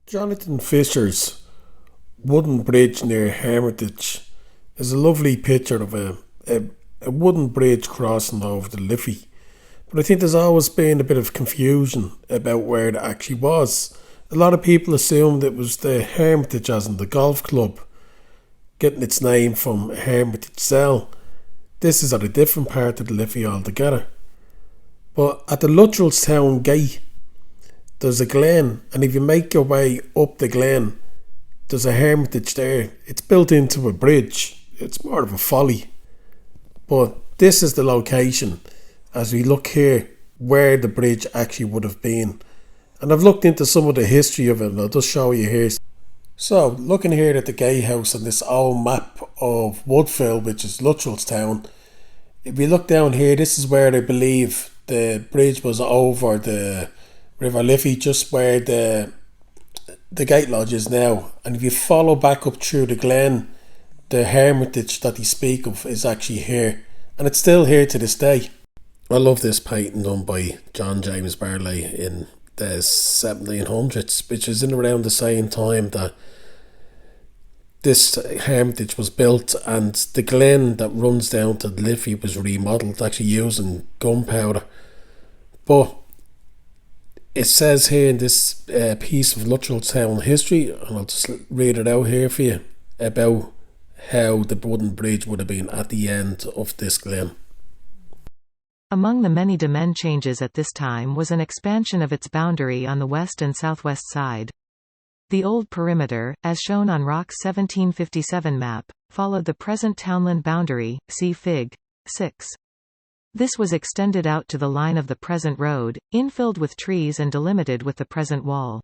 Jonathan Fisher's wooden bridge near Hermitage is a lovely picture of a wooden bridge crossing over the Liffey. But I think there's always been a bit of confusion about where it actually was. A lot of people assumed it was the Hermitage, as in the golf club, getting its name from Hermitage Cell. This is at a different part of the Liffey altogether. But at the Luttrellstown gate, there's a glen, and if you make your way up the glen, there's a hermitage there. It's built into a bridge. It's more of a folly. But this is the location, as we look here, where the bridge actually would have been. And I've looked into some of the history of it, and I'll just show you here. So, looking here at the gatehouse on this old map of Woodville, which is Luttrellstown, if you look down here, this is where they believe the bridge was over the River Liffey, just where the gate lodge is now. And if you follow back up through the glen, the hermitage that they speak of is actually here, and it's still here to this day. I love this painting done by John James Barley in the 1700s, which is in around the same time that this hermitage was built, and the glen that runs down to the Liffey was remodelled, actually using gunpowder. But it says here in this piece of Luttrellstown history, and I'll just read it out here for you, about how the wooden bridge would have been at the end of this glen. Among the many domain changes at this time was an expansion of its boundary on the west and southwest side. The old perimeter, as shown on Rock's 1757 map, followed the present townland boundary, see Fig. 6. This was extended out to the line of the present road, infilled with trees and delimited with the present wall.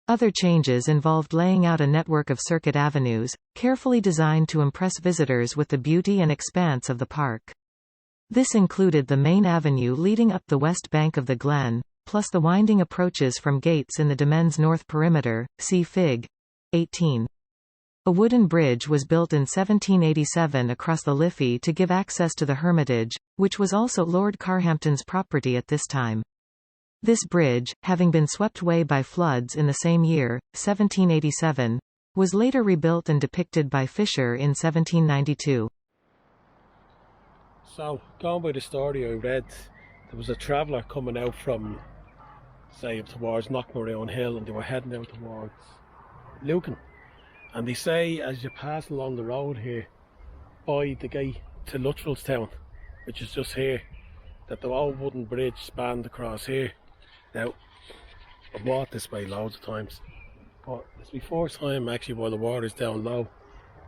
Other changes involved laying out a network of circuit avenues, carefully designed to impress visitors with the beauty and expanse of the park. This included the main avenue leading up the west bank of the glen, plus the winding approaches from gates in the domain's north perimeter, see Fig. 18. A wooden bridge was built in 1787 across the Liffey to give access to the Hermitage, which was also Lord Carhampton's property at this time. This bridge, having been swept away by floods in the same year, 1787, was later rebuilt and depicted by Fisher in 1792. So, going by the story I read, there was a traveller coming out from, say, up towards Knockmaroon Hill, and they were heading out towards Lucan. And they say, as you pass along the road here, by the gate to Luttrellstown, which is just here, that the old wooden bridge spanned across here. Now, I've walked this way loads of times, but it's my first time actually while the water's down low,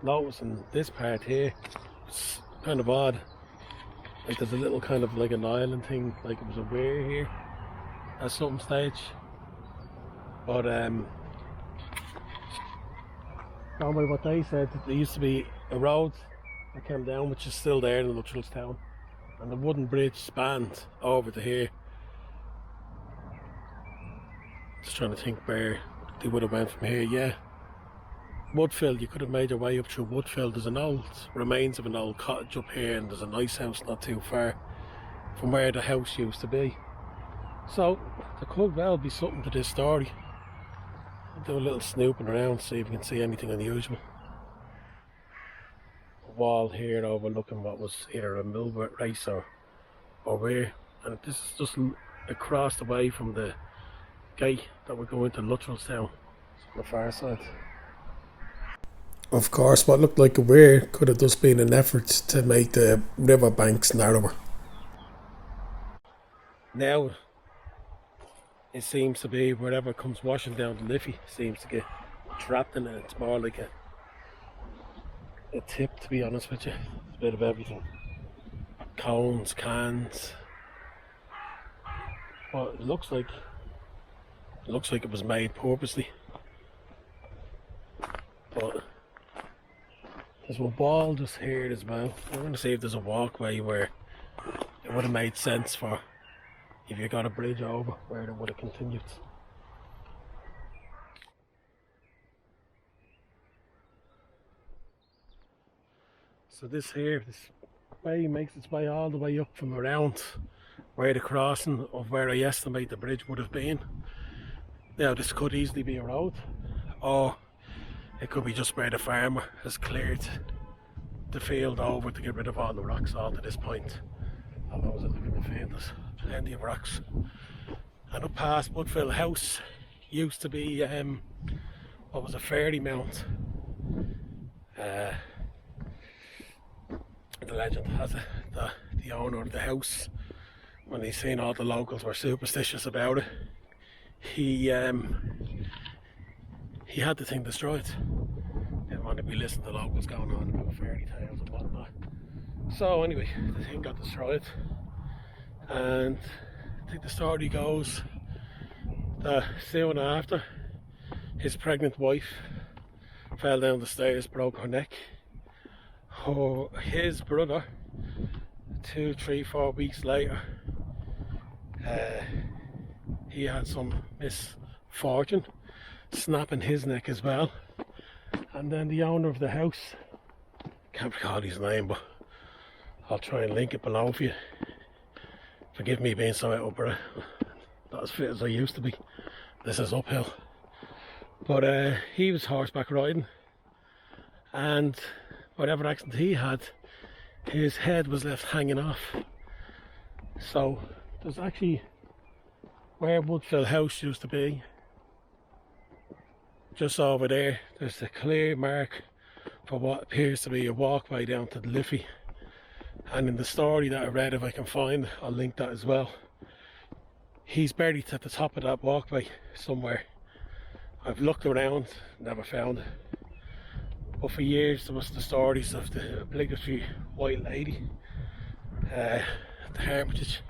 noticing this part here. It's kind of odd. Like there's a little kind of like an island thing, like it was a weir here at some stage. But going by what they said, there used to be a road that came down, which is still there in Luttrellstown, and the wooden bridge spanned over to here. Just trying to think where they would have went from here. Yeah, Woodville, you could have made your way up through Woodville. There's an old remains of an old cottage up here, and there's a nice house not too far from where the house used to be. So there could well be something to this story. I'll do a little snooping around, see if we can see anything unusual. A wall here overlooking what was either a mill race or where, and this is just across the way from the gate that we're going to Luttrellstown on the far side. Of course, what looked like a weir could have just been an effort to make the river banks narrower. Now, it seems to be wherever comes washing down the Liffey seems to get trapped in it. It's more like a tip, to be honest with you. It's a bit of everything. Cones, cans. Well, it looks like it was made purposely. But there's a wall just here as well. I'm going to see if there's a walkway where it would have made sense for if you got a bridge over, where it would have continued. So this way makes its way all the way up from around where the crossing of where I estimate the bridge would have been. Now this could easily be a road, or it could be just where the farmer has cleared the field over to get rid of all the rocks all to this point. Although as I look in the field, there's plenty of rocks. And up past Woodville House used to be what was a fairy mount. The legend has it that the owner of the house, when he seen all the locals were superstitious about it, he had the thing destroyed. Didn't want to be listening to locals going on about fairy tales and whatnot. So anyway, the thing got destroyed, and I think the story goes that soon after, his pregnant wife fell down the stairs, broke her neck. His brother, 2, 3, 4 weeks later, he had some misfortune, snapping his neck as well. And then the owner of the house, can't recall his name, but I'll try and link it below for you. Forgive me being so out of breath, not as fit as I used to be. This is uphill. But he was horseback riding, and whatever accident he had, his head was left hanging off. So there's actually, where Woodville House used to be, just over there, there's a clear mark for what appears to be a walkway down to the Liffey. And in the story that I read, if I can find, I'll link that as well. He's buried at the top of that walkway somewhere. I've looked around, never found it. But for years there was the stories of the obligatory white lady. The Hermitage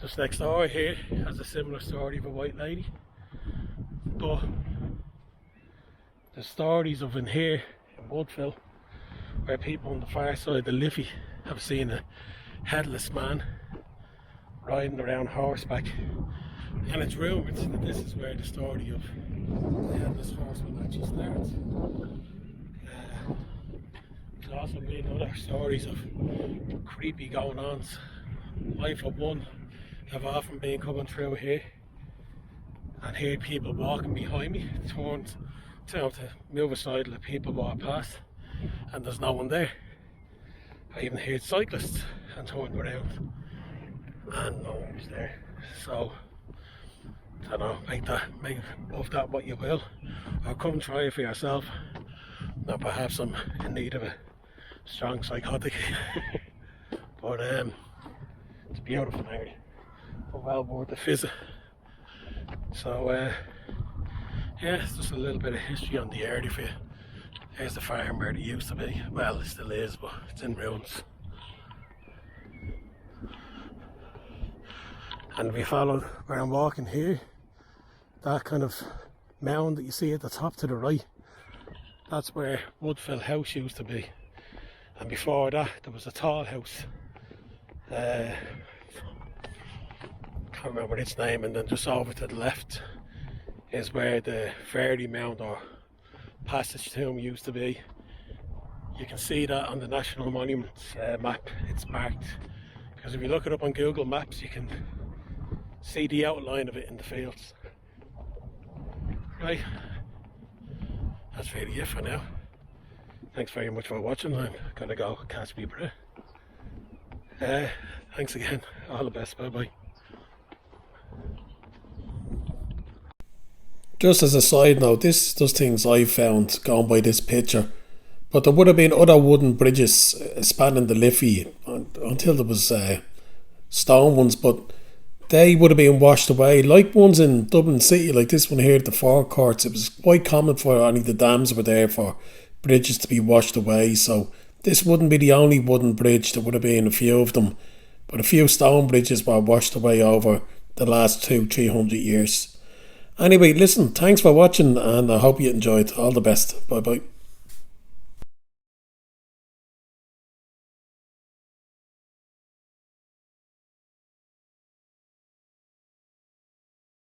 just next door here has a similar story of a white lady. But the stories of in here in Woodville, where people on the far side of the Liffey have seen a headless man riding around horseback, and it's rumoured that this is where the story of the headless horseman actually starts. There's also been other stories of creepy going-ons. I, for one, have often been coming through here and heard people walking behind me, turned to move aside, let people walk past, and there's no one there. I even heard cyclists and turned around and no one was there. So I don't know, make of that what you will, or come try it for yourself. Now perhaps I'm in need of a strong psychotic. But it's a beautiful area, but well worth the visit. So yeah, it's just a little bit of history on the Eire for you. There's the farm where it used to be. Well, it still is, but it's in ruins. And if you follow where I'm walking here, that kind of mound that you see at the top to the right, that's where Woodville House used to be. And before that, there was a tall house. Can't remember its name. And then just over to the left is where the fairy mound or passage tomb used to be. You can see that on the National Monuments map. It's marked, because if you look it up on Google Maps, you can see the outline of it in the fields. Right, that's really it for now. Thanks very much for watching. I'm gonna go catch my breath. Thanks again, all the best, bye bye. Just as a side note, this is just things I found going by this picture, but there would have been other wooden bridges spanning the Liffey until there was stone ones, but they would have been washed away, like ones in Dublin City, like this one here at the forecourts. It was quite common for any of the dams were there for bridges to be washed away, so this wouldn't be the only wooden bridge. There would have been a few of them, but a few stone bridges were washed away over the last 200-300 years. Anyway, listen, thanks for watching, and I hope you enjoyed. All the best. Bye bye.